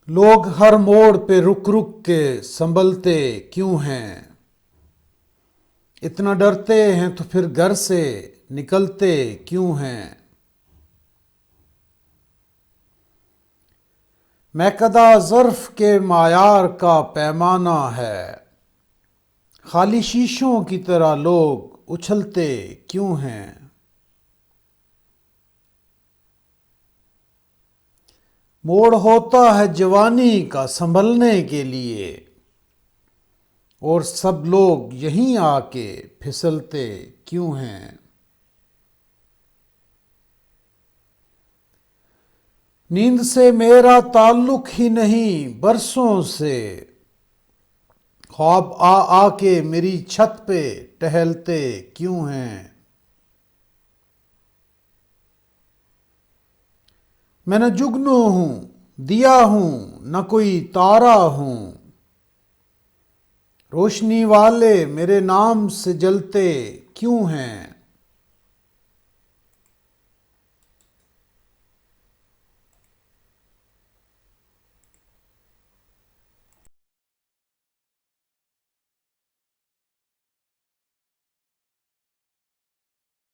लोग हर मोड़ पे रुक रुक के संभलते क्यों हैं। इतना डरते हैं तो फिर घर से निकलते क्यों हैं। मैकदा ज़र्फ़ के मायार का पैमाना है। खाली शीशों की तरह लोग उछलते क्यों हैं। मोड़ होता है जवानी का संभलने के लिए, और सब लोग यहीं आके फिसलते क्यों हैं। नींद से मेरा ताल्लुक ही नहीं बरसों से, ख्वाब आ आके मेरी छत पे टहलते क्यों हैं। मैं न जुगनू हूं दिया हूं न कोई तारा हूं, रोशनी वाले मेरे नाम से जलते क्यों हैं।